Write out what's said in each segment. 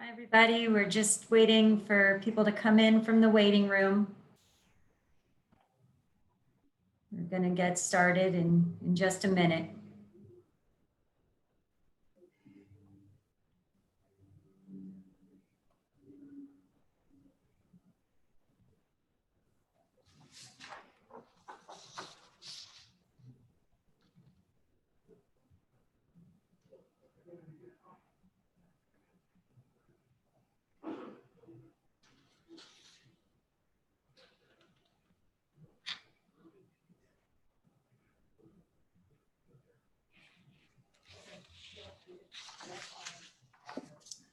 Hi, everybody. We're just waiting for people to come in from the waiting room. We're going to get started in just a minute.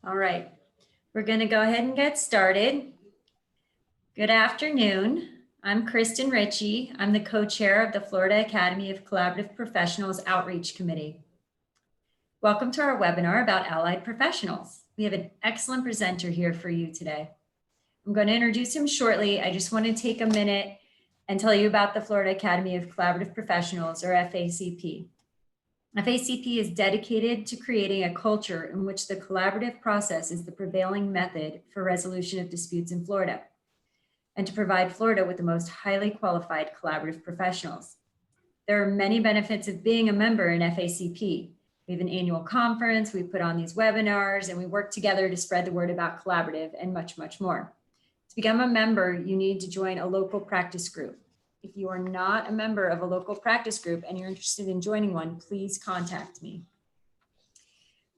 All right, we're going to go ahead and get started. Good afternoon. I'm Kristen Ritchie. I'm the co-chair of the Florida Academy of Collaborative Professionals Outreach Committee. Welcome to our webinar about allied professionals. We have an excellent presenter here for you today. I'm going to introduce him shortly. I just want to take a minute and tell you about the Florida Academy of Collaborative Professionals, or FACP. FACP is dedicated to creating a culture in which the collaborative process is the prevailing method for resolution of disputes in Florida, and to provide Florida with the most highly qualified collaborative professionals. There are many benefits of being a member in FACP. We have an annual conference, we put on these webinars, and we work together to spread the word about collaborative and much, much more. To become a member, you need to join a local practice group. If you are not a member of a local practice group and you're interested in joining one, please contact me.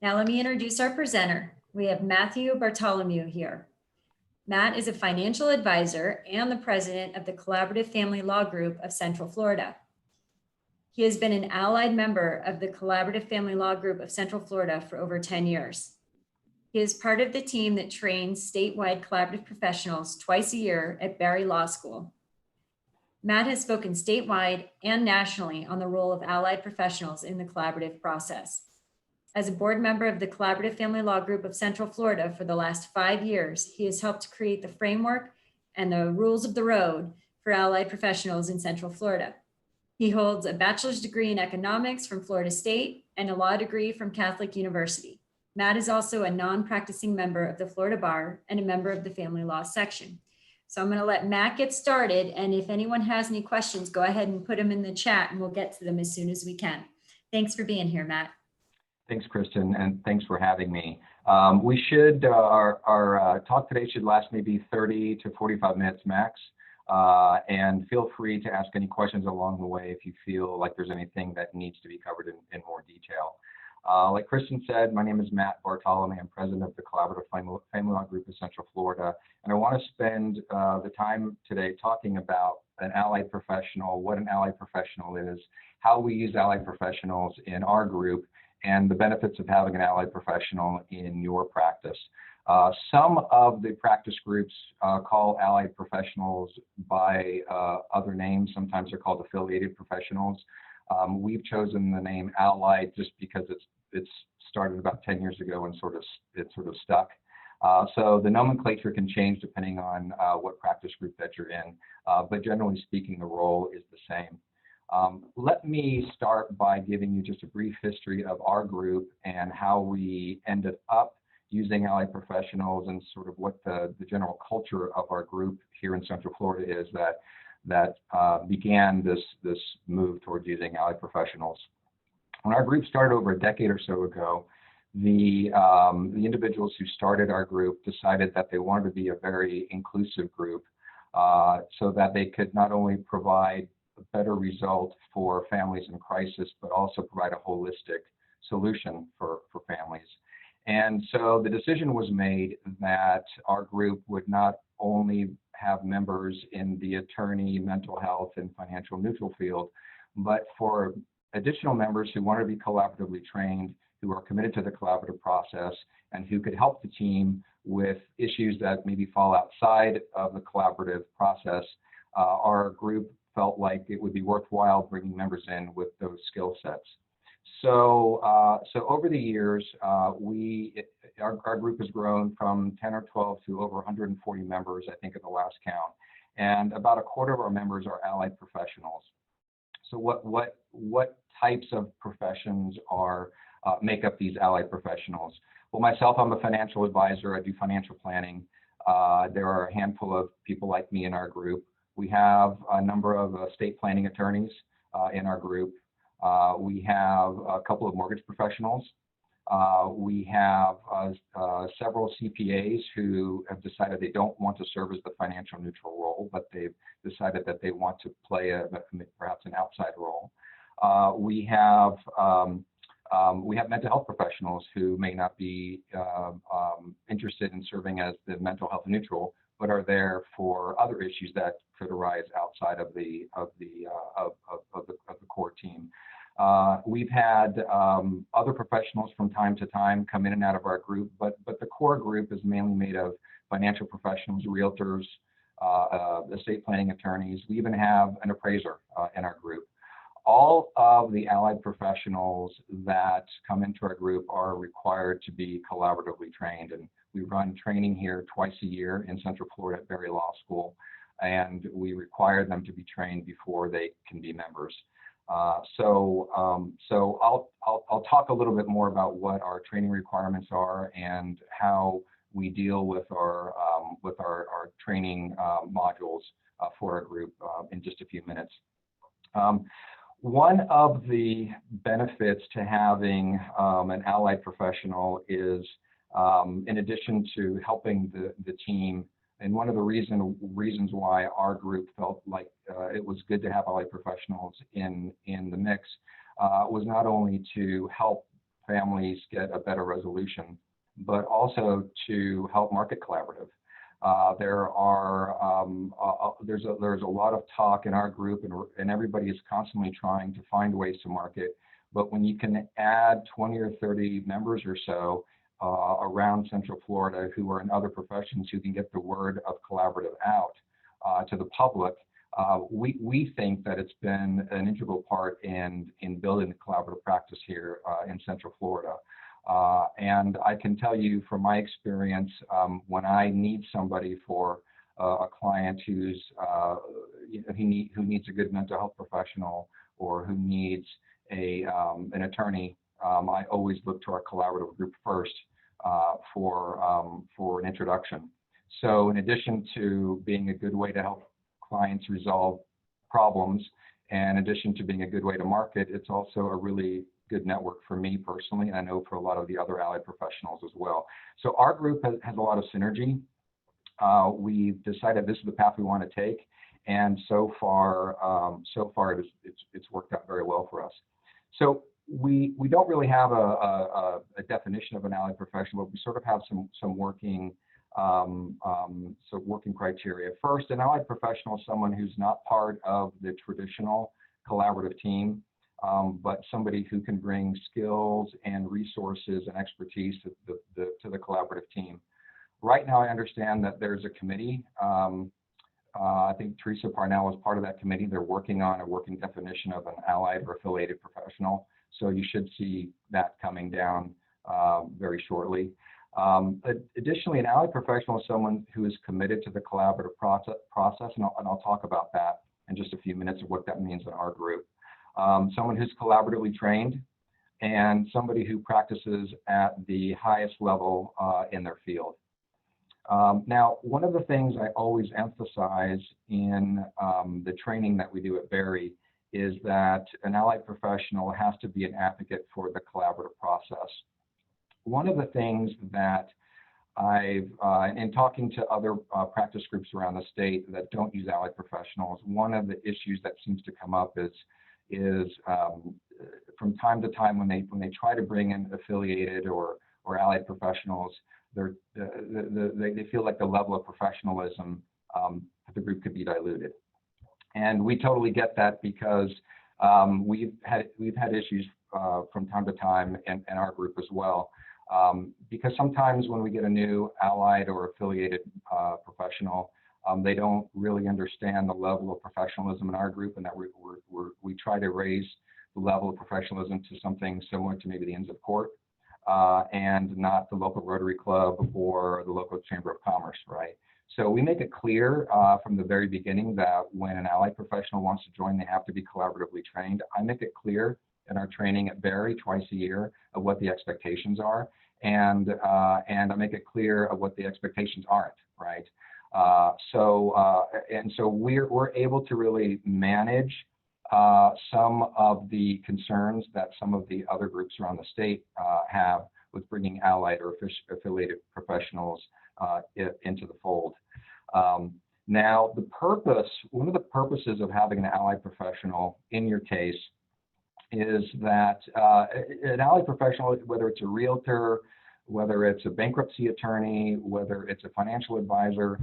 Now let me introduce our presenter. We have Matthew Bartolomei here. Matt is a financial advisor and the president of the Collaborative Family Law Group of Central Florida. He has been an allied member of the Collaborative Family Law Group of Central Florida for over 10 years. He is part of the team that trains statewide collaborative professionals twice a year at Barry Law School. Matt has spoken statewide and nationally on the role of allied professionals in the collaborative process. As a board member of the Collaborative Family Law Group of Central Florida for the last 5 years, he has helped create the framework and the rules of the road for allied professionals in Central Florida. He holds a bachelor's degree in economics from Florida State and a law degree from Catholic University. Matt is also a non-practicing member of the Florida Bar and a member of the Family Law section. So I'm going to let Matt get started, and if anyone has any questions, go ahead and put them in the chat and we'll get to them as soon as we can. Thanks for being here, Matt. Thanks, Kristen, and thanks for having me. Our talk today should last maybe 30 to 45 minutes max, and feel free to ask any questions along the way if you feel like there's anything that needs to be covered in more detail. Like Kristen said, my name is Matt Bartolomei. I'm president of the Collaborative Family Law Group of Central Florida, and I want to spend the time today talking about an allied professional, what an allied professional is, how we use allied professionals in our group, and the benefits of having an allied professional in your practice. Some of the practice groups call allied professionals by other names. Sometimes they're called affiliated professionals. We've chosen the name allied just because it's started about 10 years ago and it sort of stuck. So the nomenclature can change depending on what practice group that you're in, but generally speaking, the role is the same. Let me start by giving you just a brief history of our group and how we ended up using allied professionals and sort of what the general culture of our group here in Central Florida is that began this move towards using allied professionals. When our group started over a decade or so ago, the individuals who started our group decided that they wanted to be a very inclusive group, so that they could not only provide a better result for families in crisis, but also provide a holistic solution for families. And so the decision was made that our group would not only have members in the attorney, mental health, and financial neutral field, but for additional members who want to be collaboratively trained, who are committed to the collaborative process, and who could help the team with issues that maybe fall outside of the collaborative process. Our group felt like it would be worthwhile bringing members in with those skill sets. So over the years, our group has grown from 10 or 12 to over 140 members, I think, at the last count. And about a quarter of our members are allied professionals. So what types of professions make up these allied professionals? Well, myself, I'm a financial advisor. I do financial planning. There are a handful of people like me in our group. We have a number of estate planning attorneys in our group. We have a couple of mortgage professionals. We have several CPAs who have decided they don't want to serve as the financial neutral role, but they've decided that they want to play perhaps an outside role. We have mental health professionals who may not be interested in serving as the mental health neutral, but are there for other issues that could arise outside of the core team. We've had other professionals from time to time come in and out of our group, but the core group is mainly made of financial professionals, realtors, estate planning attorneys. We even have an appraiser in our group. All of the allied professionals that come into our group are required to be collaboratively trained, and we run training here twice a year in Central Florida at Berry Law School, and we require them to be trained before they can be members. So I'll talk a little bit more about what our training requirements are and how we deal with our training modules for our group in just a few minutes. One of the benefits to having an allied professional is, in addition to helping the team, and one of the reasons why our group felt like it was good to have allied professionals in the mix was not only to help families get a better resolution, but also to help market collaborative. There's a lot of talk in our group, and everybody is constantly trying to find ways to market. But when you can add 20 or 30 members or so around Central Florida who are in other professions who can get the word of collaborative out to the public, we think that it's been an integral part in building the collaborative practice here in Central Florida. And I can tell you from my experience, when I need somebody for a client who needs a good mental health professional or who needs an attorney, I always look to our collaborative group first for an introduction. So in addition to being a good way to help clients resolve problems, and in addition to being a good way to market, it's also a really good network for me personally, and I know for a lot of the other allied professionals as well. So our group has a lot of synergy. We've decided this is the path we want to take, and so far it's worked out very well for us. So we don't really have a definition of an allied professional, but we sort of have some working criteria. First, an allied professional is someone who's not part of the traditional collaborative team, but somebody who can bring skills and resources and expertise to the collaborative team. Right now, I understand that there's a committee. I think Teresa Parnell is part of that committee. They're working on a working definition of an allied or affiliated professional. So you should see that coming down very shortly. Additionally, an allied professional is someone who is committed to the collaborative process, and I'll talk about that in just a few minutes of what that means in our group. Someone who's collaboratively trained, and somebody who practices at the highest level in their field. Now, one of the things I always emphasize in the training that we do at Berry is that an allied professional has to be an advocate for the collaborative process. One of the things that in talking to other practice groups around the state that don't use allied professionals, one of the issues that seems to come up is from time to time when they try to bring in affiliated or allied professionals, they feel like the level of professionalism of the group could be diluted. And we totally get that because we've had issues from time to time in our group as well. Because sometimes when we get a new allied or affiliated professional, they don't really understand the level of professionalism in our group, and that we try to raise the level of professionalism to something similar to maybe the Inns of Court, and not the local Rotary Club or the local Chamber of Commerce, right? So we make it clear from the very beginning that when an allied professional wants to join, they have to be collaboratively trained. I make it clear in our training at Berry twice a year of what the expectations are. and I make it clear of what the expectations aren't, right? So we're able to really manage some of the concerns that some of the other groups around the state have with bringing allied or affiliated professionals into the fold. Now, one of the purposes of having an allied professional in your case is that an allied professional, whether it's a realtor, whether it's a bankruptcy attorney, whether it's a financial advisor,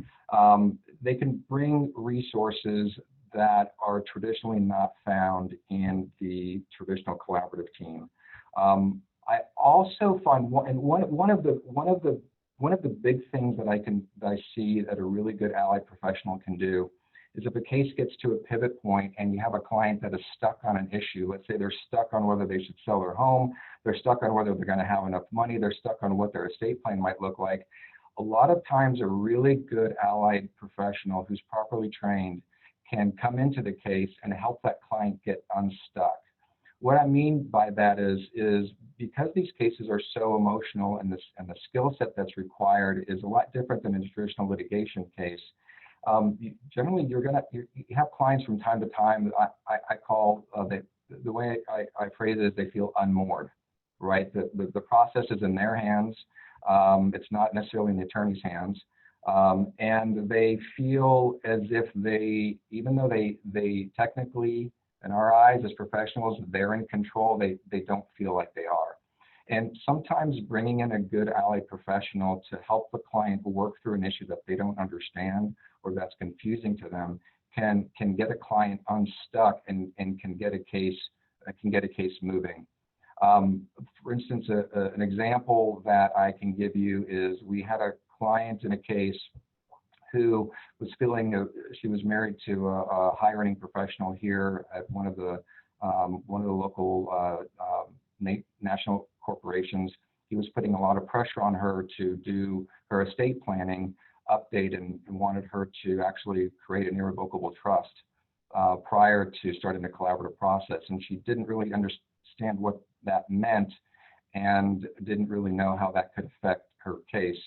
they can bring resources that are traditionally not found in the traditional collaborative team. I also find one of the big things that I see that a really good allied professional can do is if a case gets to a pivot point and you have a client that is stuck on an issue. Let's say they're stuck on whether they should sell their home, they're stuck on whether they're going to have enough money, they're stuck on what their estate plan might look like. A lot of times a really good allied professional who's properly trained can come into the case and help that client get unstuck. What I mean by that is because these cases are so emotional and the skill set that's required is a lot different than a traditional litigation case. Generally, you have clients from time to time. I call the way I phrase it is they feel unmoored, right? The process is in their hands. It's not necessarily in the attorney's hands. And they feel as if even though they technically, in our eyes as professionals, they're in control, they don't feel like they are. And sometimes bringing in a good allied professional to help the client work through an issue that they don't understand or that's confusing to them can get a client unstuck and can get a case moving. For instance, an example that I can give you is we had a client in a case who was she was married to a high earning professional here at one of the local national corporations. He was putting a lot of pressure on her to do her estate planning update and wanted her to actually create an irrevocable trust prior to starting the collaborative process. And she didn't really understand what that meant and didn't really know how that could affect her case.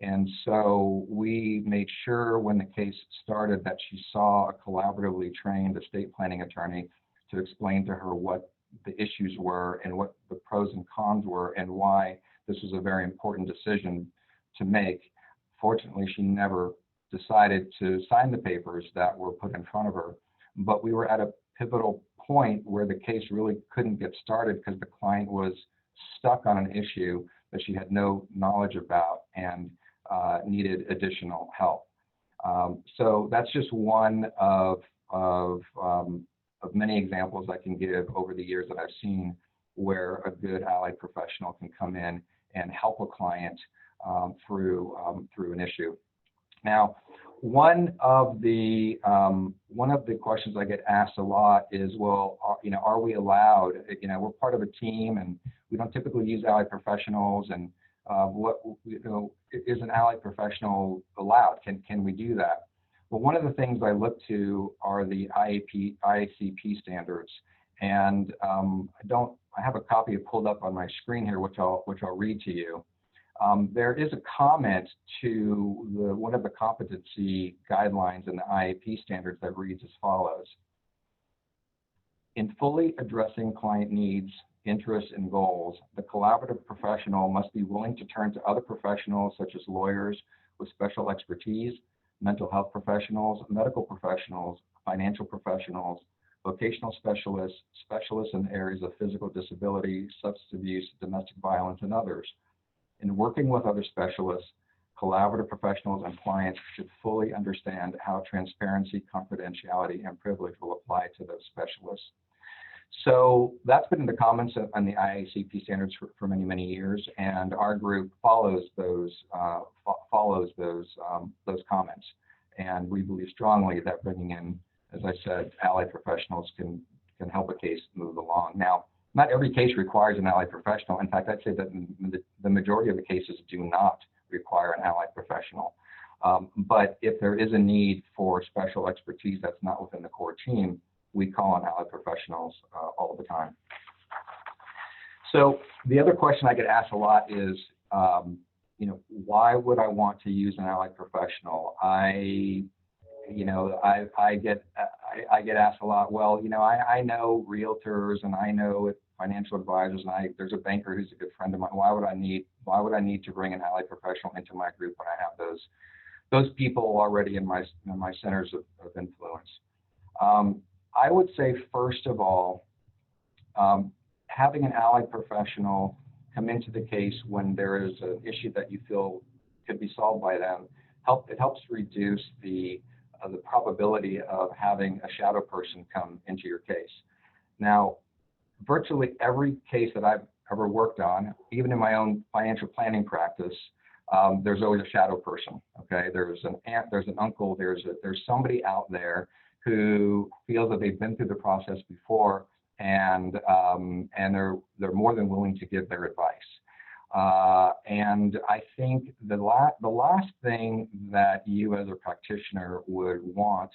And so we made sure when the case started that she saw a collaboratively trained estate planning attorney to explain to her what the issues were and what the pros and cons were and why this was a very important decision to make. Fortunately, she never decided to sign the papers that were put in front of her, but we were at a pivotal point where the case really couldn't get started because the client was stuck on an issue that she had no knowledge about and needed additional help. So that's just one of many examples I can give over the years that I've seen where a good allied professional can come in and help a client through an issue. Now, one of the questions I get asked a lot is, well, are we allowed? We're part of a team, and we don't typically use allied professionals. And is an allied professional allowed? Can we do that? Well, one of the things I look to are the IACP standards, and I have a copy pulled up on my screen here, which I'll read to you. There is a comment to one of the competency guidelines in the IAP standards that reads as follows. In fully addressing client needs, interests, and goals, the collaborative professional must be willing to turn to other professionals such as lawyers with special expertise, mental health professionals, medical professionals, financial professionals, vocational specialists, specialists in areas of physical disability, substance abuse, domestic violence, and others. In working with other specialists, collaborative professionals and clients should fully understand how transparency, confidentiality, and privilege will apply to those specialists. So that's been in the comments on the IACP standards for many, many years, and our group follows those comments. And we believe strongly that bringing in, as I said, allied professionals can help a case move along. Now, not every case requires an allied professional. In fact, I'd say that the majority of the cases do not require an allied professional. But if there is a need for special expertise that's not within the core team, we call on allied professionals all the time. So the other question I get asked a lot is, why would I want to use an allied professional? I get asked a lot. Well, I know realtors and I know financial advisors, and there's a banker who's a good friend of mine. Why would I need to bring an allied professional into my group when I have those people already in my centers of influence? I would say, first of all, having an allied professional come into the case when there is an issue that you feel could be solved by them, it helps reduce the probability of having a shadow person come into your case. Now, virtually every case that I've ever worked on, even in my own financial planning practice, there's always a shadow person. Okay, there's an aunt, there's an uncle, there's somebody out there who feels that they've been through the process before, and they're more than willing to give their advice. And I think the last thing that you as a practitioner would want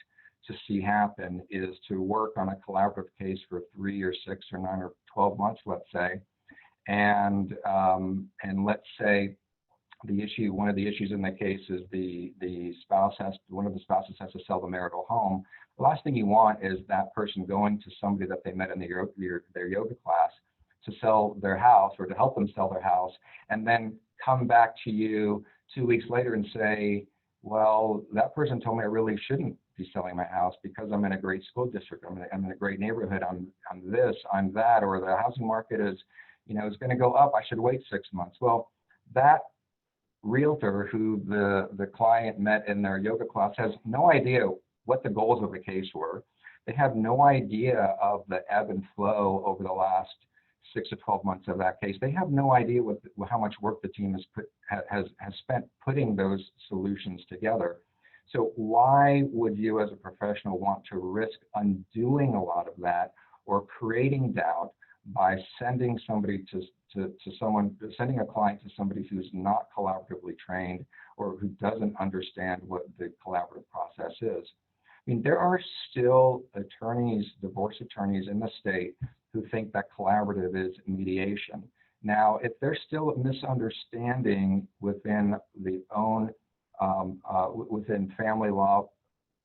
to see happen is to work on a collaborative case for 3 or 6 or 9 or 12 months, let's say, and let's say one of the issues in the case is one of the spouses has to sell the marital home. The last thing you want is that person going to somebody that they met in their yoga class to sell their house or to help them sell their house, and then come back to you 2 weeks later and say, well, that person told me I really shouldn't be selling my house because I'm in a great school district, I'm in a great neighborhood, I'm this, I'm that, or the housing market is going to go up, I should wait 6 months. Well, that realtor who the client met in their yoga class has no idea what the goals of the case were. They have no idea of the ebb and flow over the last 6 to 12 months of that case. They have no idea how much work the team has spent putting those solutions together. So why would you as a professional want to risk undoing a lot of that or creating doubt by sending somebody sending a client to somebody who's not collaboratively trained or who doesn't understand what the collaborative process is? I mean, there are still divorce attorneys in the state who think that collaborative is mediation. Now, if there's still a misunderstanding within within family law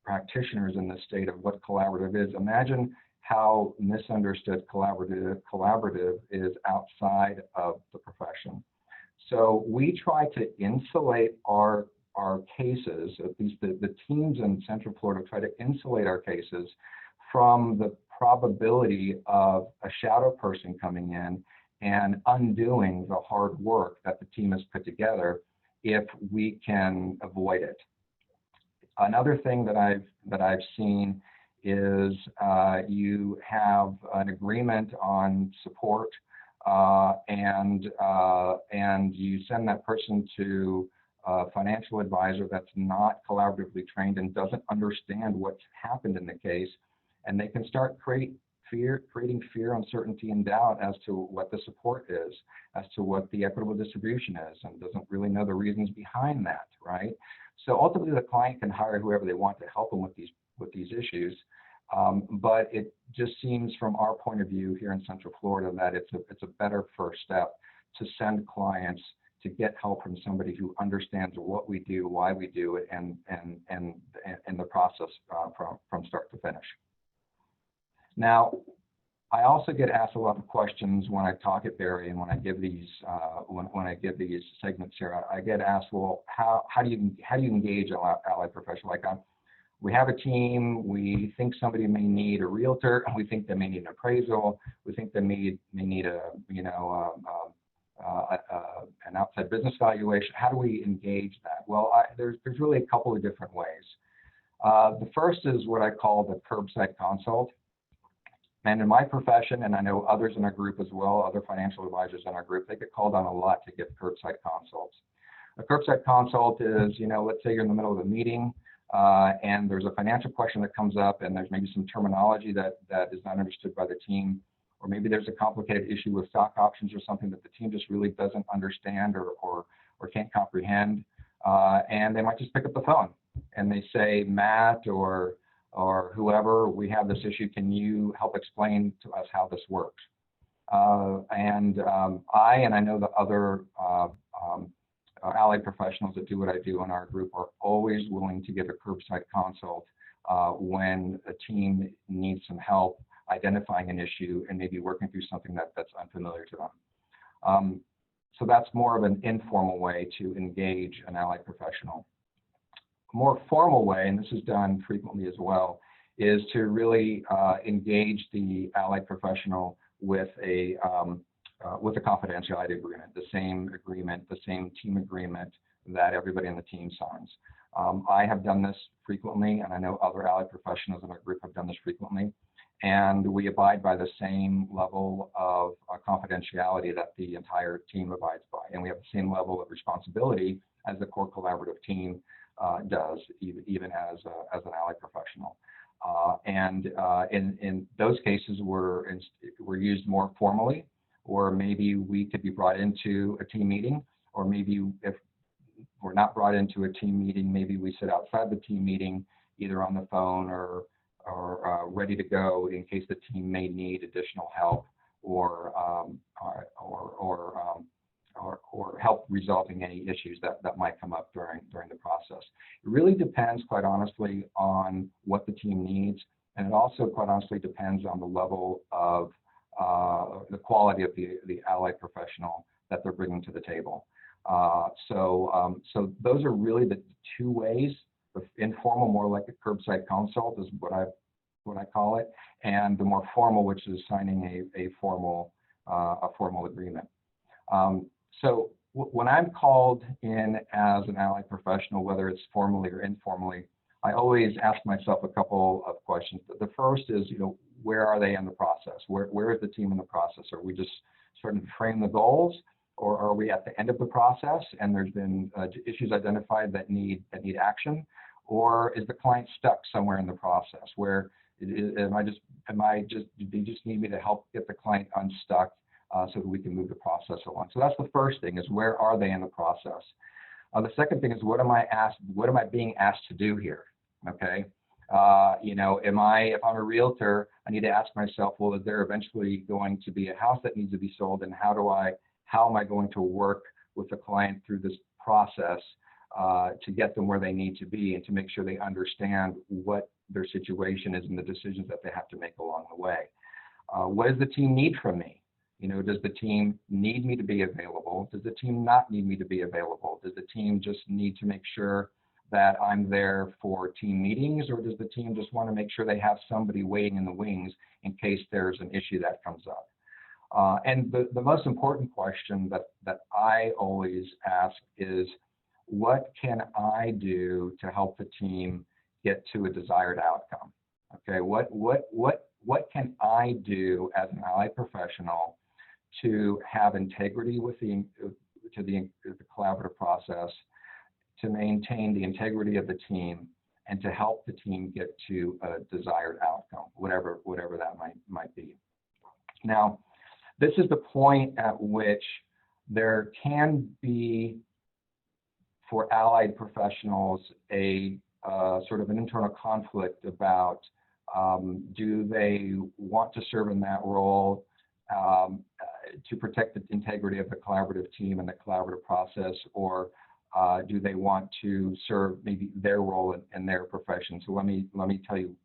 practitioners in the state of what collaborative is, imagine how misunderstood collaborative is outside of the profession. So we try to insulate our cases, at least the teams in Central Florida try to insulate our cases from the probability of a shadow person coming in and undoing the hard work that the team has put together if we can avoid it. Another thing that I've seen is you have an agreement on support and you send that person to a financial advisor that's not collaboratively trained and doesn't understand what's happened in the case, and they can start creating fear, uncertainty, and doubt as to what the support is, as to what the equitable distribution is, and doesn't really know the reasons behind that, right? So ultimately, the client can hire whoever they want to help them with these issues, but it just seems, from our point of view here in Central Florida, that it's a better first step to send clients to get help from somebody who understands what we do, why we do it, and the process from start to finish. Now, I also get asked a lot of questions when I talk at Barry and when I give these when I give these segments here. I get asked, well, how do you engage an allied professional? Like, we have a team. We think somebody may need a realtor. We think they may need an appraisal. We think they may need an outside business valuation. How do we engage that? Well, there's really a couple of different ways. The first is what I call the curbside consult. And in my profession, and I know others in our group as well, other financial advisors in our group, they get called on a lot to give curbside consults. A curbside consult is, let's say you're in the middle of a meeting and there's a financial question that comes up and there's maybe some terminology that is not understood by the team, or maybe there's a complicated issue with stock options or something that the team just really doesn't understand or can't comprehend. And they might just pick up the phone and they say, Matt or whoever, we have this issue, can you help explain to us how this works? I know the other allied professionals that do what I do in our group are always willing to give a curbside consult when a team needs some help identifying an issue and maybe working through something that's unfamiliar to them. So that's more of an informal way to engage an allied professional. A more formal way, and this is done frequently as well, is to really engage the allied professional with a confidentiality agreement, the same team agreement that everybody in the team signs. I have done this frequently, and I know other allied professionals in our group have done this frequently, and we abide by the same level of confidentiality that the entire team abides by, and we have the same level of responsibility as the core collaborative team does, even as an allied professional. In those cases, we're used more formally, or maybe we could be brought into a team meeting, or maybe if we're not brought into a team meeting, maybe we sit outside the team meeting, either on the phone or ready to go in case the team may need additional help or help resolving any issues that might come up during the process. It really depends, quite honestly, on what the team needs, and it also, quite honestly, depends on the level of the quality of the allied professional that they're bringing to the table. So those are really the two ways. The informal, more like a curbside consult, is what I call it, and the more formal, which is signing a formal agreement. So when I'm called in as an allied professional, whether it's formally or informally, I always ask myself a couple of questions. The first is, where are they in the process? Where is the team in the process? Are we just starting to frame the goals, or are we at the end of the process and there's been issues identified that need action? Or is the client stuck somewhere in the process where they just need me to help get the client unstuck so that we can move the process along? So that's the first thing, is where are they in the process? The second thing is, what am I being asked to do here? Okay. If I'm a realtor, I need to ask myself, well, is there eventually going to be a house that needs to be sold, and how am I going to work with the client through this process to get them where they need to be, and to make sure they understand what their situation is and the decisions that they have to make along the way. What does the team need from me? Does the team need me to be available? Does the team not need me to be available? Does the team just need to make sure that I'm there for team meetings, or does the team just want to make sure they have somebody waiting in the wings in case there's an issue that comes up? And the most important question that I always ask is, what can I do to help the team get to a desired outcome? Okay, what can I do as an allied professional to have integrity with the collaborative process, to maintain the integrity of the team, and to help the team get to a desired outcome, whatever that might be. Now, this is the point at which there can be, for allied professionals, a sort of an internal conflict about do they want to serve in that role to protect the integrity of the collaborative team and the collaborative process, or do they want to serve maybe their role in their profession? So let me tell you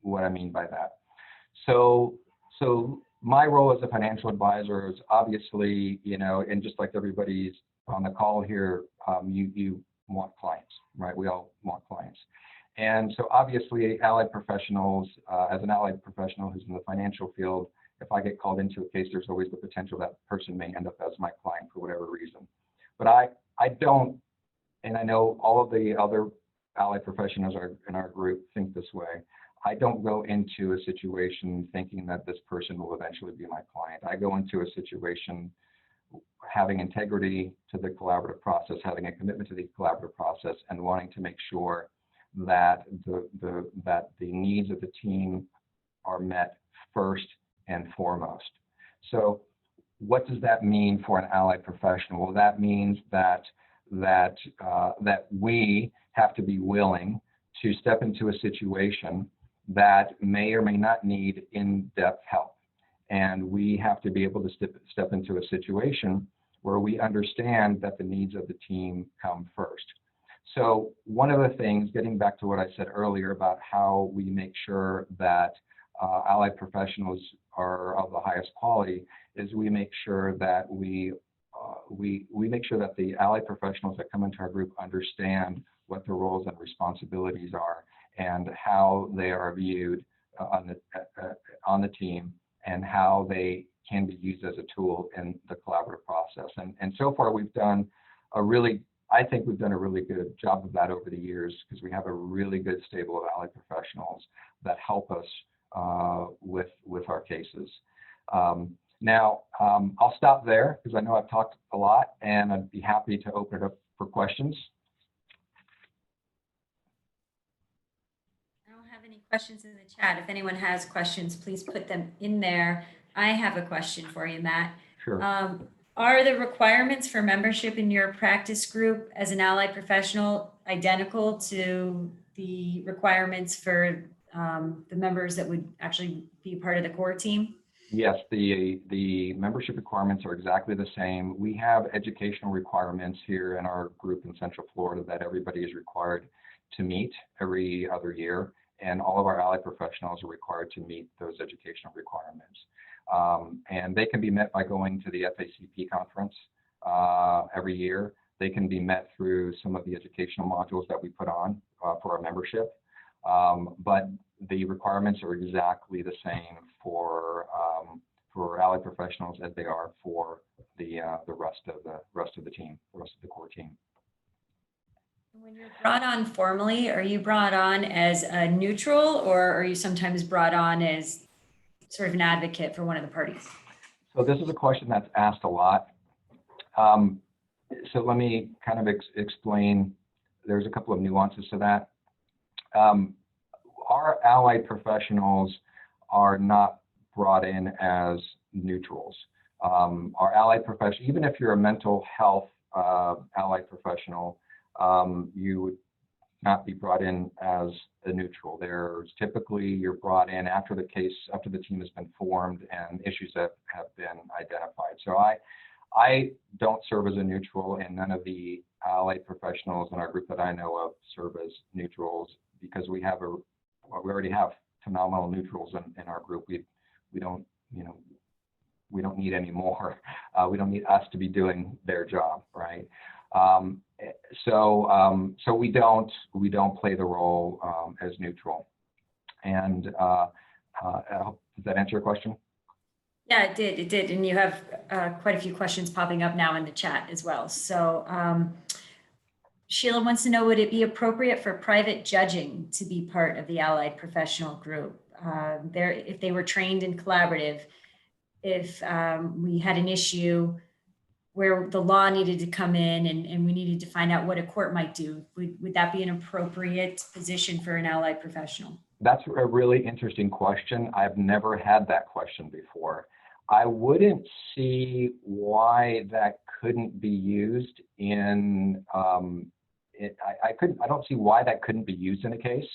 what I mean by that. So my role as a financial advisor is obviously, and just like everybody's on the call here, you want clients, right? We all want clients. And so obviously allied professionals, as an allied professional who's in the financial field, if I get called into a case, there's always the potential that person may end up as my client for whatever reason. But I don't, and I know all of the other allied professionals in our group think this way. I don't go into a situation thinking that this person will eventually be my client. I go into a situation having integrity to the collaborative process, having a commitment to the collaborative process, and wanting to make sure that the needs of the team are met first and foremost. So what does that mean for an allied professional? Well, that means that we have to be willing to step into a situation that may or may not need in-depth help. And we have to be able to step into a situation where we understand that the needs of the team come first. So one of the things, getting back to what I said earlier about how we make sure that allied professionals are of the highest quality, is we make sure that we make sure that the allied professionals that come into our group understand what their roles and responsibilities are and how they are viewed on the team, and how they can be used as a tool in the collaborative process. And so far we've done I think we've done a really good job of that over the years, because we have a really good stable of allied professionals that help us with our cases. Now, I'll stop there because I know I've talked a lot, and I'd be happy to open it up for questions. I don't have any questions in the chat. If anyone has questions, please put them in there. I have a question for you, Matt. Sure. Are the requirements for membership in your practice group as an allied professional identical to the requirements for the members that would actually be part of the core team? Yes, the membership requirements are exactly the same. We have educational requirements here in our group in Central Florida that everybody is required to meet every other year, and all of our allied professionals are required to meet those educational requirements. And they can be met by going to the FACP conference every year. They can be met through some of the educational modules that we put on for our membership. But the requirements are exactly the same for allied professionals as they are for the rest of the team, the rest of the core team. When you're brought on formally, are you brought on as a neutral, or are you sometimes brought on as sort of an advocate for one of the parties? So this is a question that's asked a lot. So let me kind of explain. There's a couple of nuances to that. Our allied professionals are not brought in as neutrals. Our allied professional, even if you're a mental health allied professional, you would not be brought in as a neutral. There's typically, you're brought in after the team has been formed and issues that have been identified. So I don't serve as a neutral, and none of the allied professionals in our group that I know of serve as neutrals, because we already have phenomenal neutrals in our group. We don't need any more. We don't need us to be doing their job, right? So we don't play the role as neutral. And does that answer your question? Yeah, it did. It did. And you have quite a few questions popping up now in the chat as well. So Sheila wants to know, would it be appropriate for private judging to be part of the allied professional group? If they were trained in collaborative, if we had an issue where the law needed to come in and we needed to find out what a court might do, would that be an appropriate position for an allied professional? That's a really interesting question. I've never had that question before. I wouldn't see why that couldn't be used in, I don't see why that couldn't be used in a case.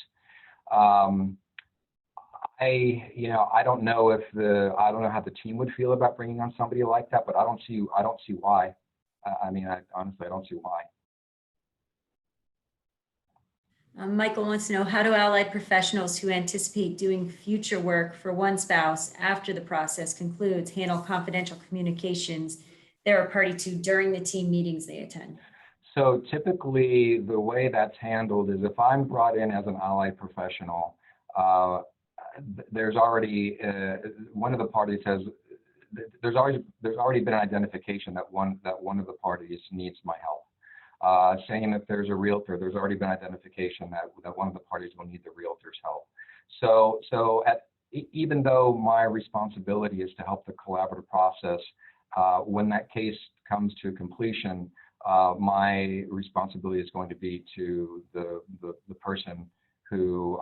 I don't know I don't know how the team would feel about bringing on somebody like that, but I don't see why. Honestly, I don't see why. Michael wants to know, how do allied professionals who anticipate doing future work for one spouse after the process concludes handle confidential communications they're a party to during the team meetings they attend? So typically the way that's handled is, if I'm brought in as an allied professional, there's already one of the parties there's already been an identification that one of the parties needs my help. Saying if there's a realtor, there's already been identification that one of the parties will need the realtor's help. So even though my responsibility is to help the collaborative process, when that case comes to completion, my responsibility is going to be to the person who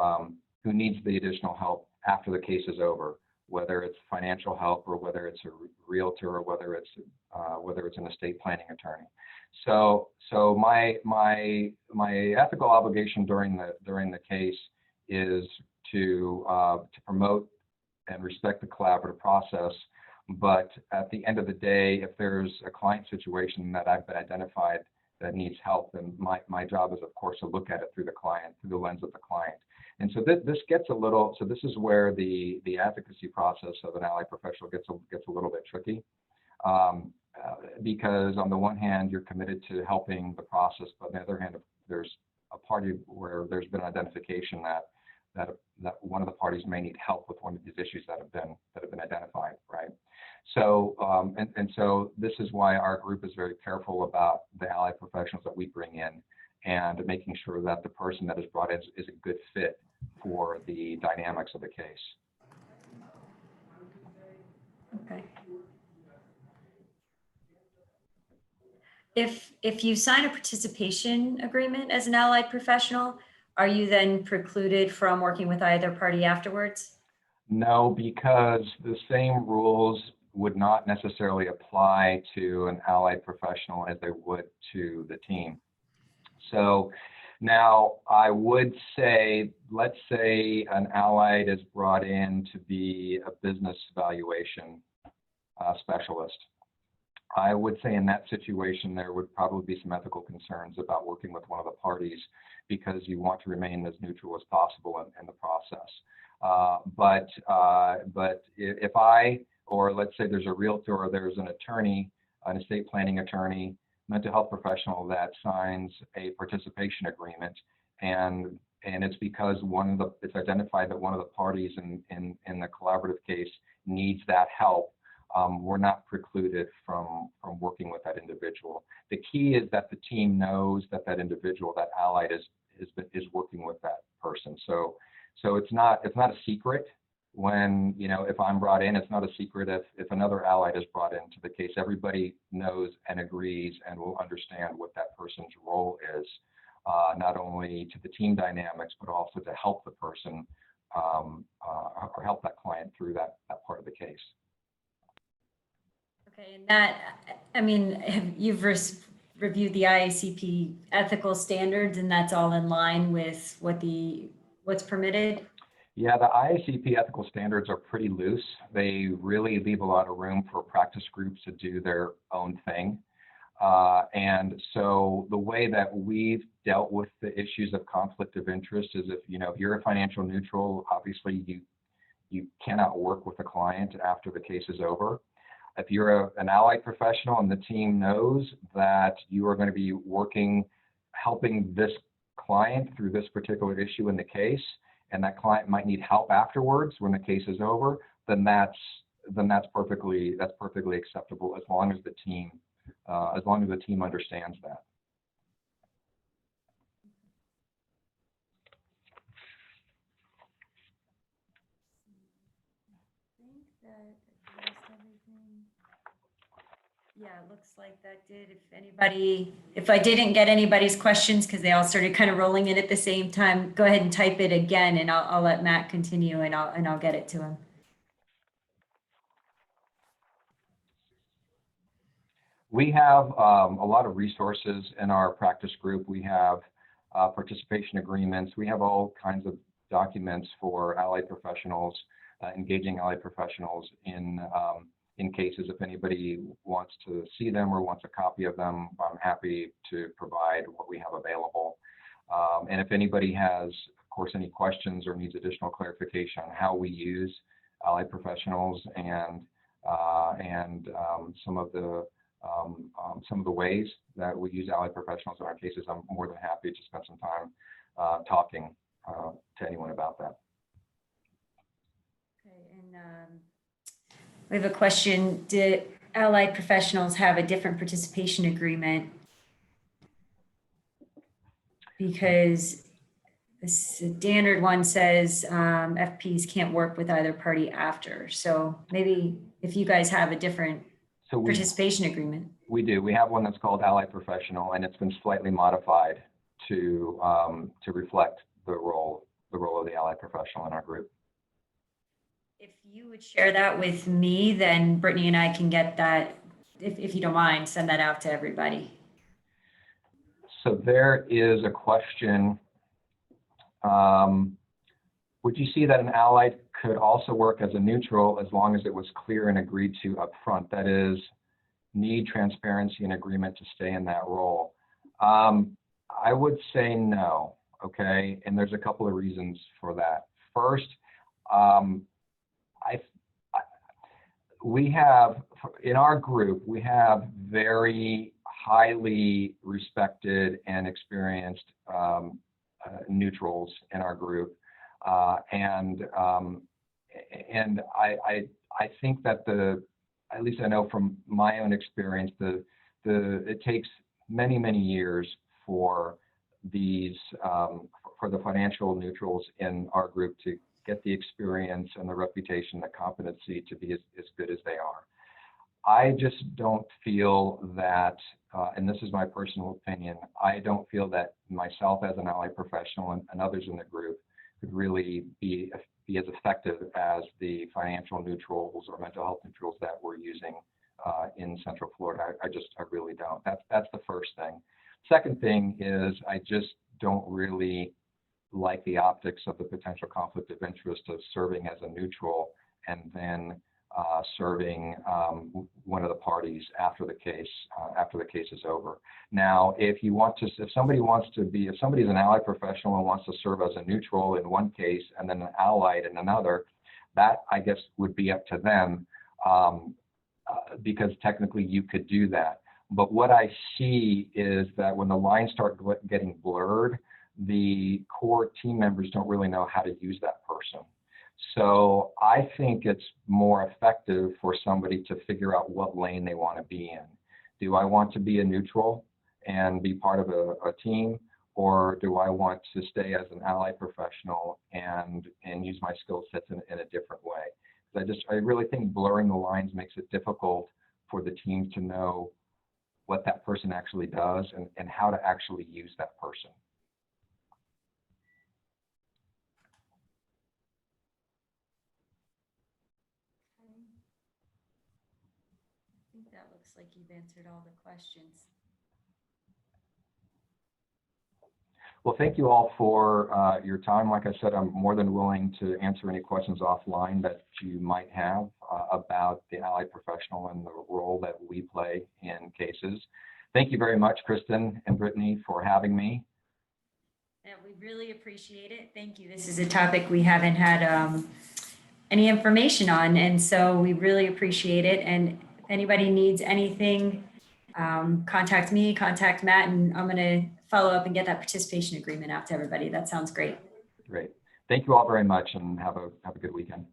needs the additional help after the case is over, whether it's financial help or whether it's a realtor or whether it's an estate planning attorney. So my ethical obligation during the case is to promote and respect the collaborative process. But at the end of the day, if there's a client situation that I've been identified that needs help, then my job is, of course, to look at it through the lens of the client. And so this gets a little, so this is where the advocacy process of an allied professional gets a little bit tricky. Because on the one hand, you're committed to helping the process, but on the other hand, there's a party where there's been identification that one of the parties may need help with one of these issues that have been identified, right? So and so this is why our group is very careful about the allied professionals that we bring in, and making sure that the person that is brought in is a good fit for the dynamics of the case. Okay. If you sign a participation agreement as an allied professional, are you then precluded from working with either party afterwards? No, because the same rules would not necessarily apply to an allied professional as they would to the team. So now I would say, let's say an allied is brought in to be a business valuation specialist. I would say in that situation, there would probably be some ethical concerns about working with one of the parties, because you want to remain as neutral as possible in the process. But if or let's say there's a realtor or there's an attorney, an estate planning attorney, mental health professional that signs a participation agreement, and it's because it's identified that one of the parties in the collaborative case needs that help, we're not precluded from working with that individual. The key is that the team knows that that individual, that allied, is working with that person. So it's not a secret when, if I'm brought in. It's not a secret if another allied is brought into the case. Everybody knows and agrees and will understand what that person's role is, not only to the team dynamics, but also to help the person or help that client through that part of the case. Okay, and you've reviewed the IACP ethical standards, and that's all in line with what's permitted? Yeah, the IACP ethical standards are pretty loose. They really leave a lot of room for practice groups to do their own thing. And so the way that we've dealt with the issues of conflict of interest is if you're a financial neutral, obviously you cannot work with a client after the case is over. If you're an allied professional and the team knows that you are going to be helping this client through this particular issue in the case, and that client might need help afterwards when the case is over, then that's perfectly acceptable, as long as the team understands that. Yeah, it looks like that did. If I didn't get anybody's questions, because they all started kind of rolling in at the same time, go ahead and type it again, and I'll let Matt continue, and I'll get it to him. We have a lot of resources in our practice group. We have participation agreements. We have all kinds of documents for allied professionals, engaging allied professionals in cases. If anybody wants to see them or wants a copy of them, I'm happy to provide what we have available. And if anybody has, of course, any questions or needs additional clarification on how we use allied professionals and some of the ways that we use allied professionals in our cases, I'm more than happy to spend some time talking to anyone about that. Okay, and we have a question. Did allied professionals have a different participation agreement? Because the standard one says FPs can't work with either party after. So maybe if you guys have a different participation agreement. We do. We have one that's called Allied Professional, and it's been slightly modified to reflect the role of the allied professional in our group. If you would share that with me, then Brittany and I can get that, if you don't mind, send that out to everybody. So there is a question. Would you see that an allied could also work as a neutral as long as it was clear and agreed to upfront. That is, need transparency and agreement to stay in that role. I would say no, okay? And there's a couple of reasons for that. First, we have, in our group, we have very highly respected and experienced neutrals in our group. And I think that at least I know from my own experience, it takes many years for these, for the financial neutrals in our group to get the experience and the reputation, the competency to be as good as they are. I just don't feel that, and this is my personal opinion, I don't feel that myself as an allied professional and others in the group could really be as effective as the financial neutrals or mental health neutrals that we're using in Central Florida. I really don't. That's the first thing. Second thing is I just don't really like the optics of the potential conflict of interest of serving as a neutral and then serving one of the parties after the case is over. Now, if somebody's an allied professional and wants to serve as a neutral in one case and then an allied in another, that I guess would be up to them because technically you could do that. But what I see is that when the lines start getting blurred, the core team members don't really know how to use that person. So I think it's more effective for somebody to figure out what lane they want to be in. Do I want to be a neutral and be part of a team, or do I want to stay as an allied professional and use my skill sets in a different way? I really think blurring the lines makes it difficult for the team to know what that person actually does and how to actually use that person. I think that looks like you've answered all the questions. Well, thank you all for your time. Like I said, I'm more than willing to answer any questions offline that you might have about the allied professional and the role that we play in cases. Thank you very much, Kristen and Brittany, for having me. Yeah, we really appreciate it. Thank you. This is a topic we haven't had any information on, and so we really appreciate it. And if anybody needs anything, contact me, contact Matt, and I'm going to follow up and get that participation agreement out to everybody. That sounds great. Great. Thank you all very much, and have a good weekend.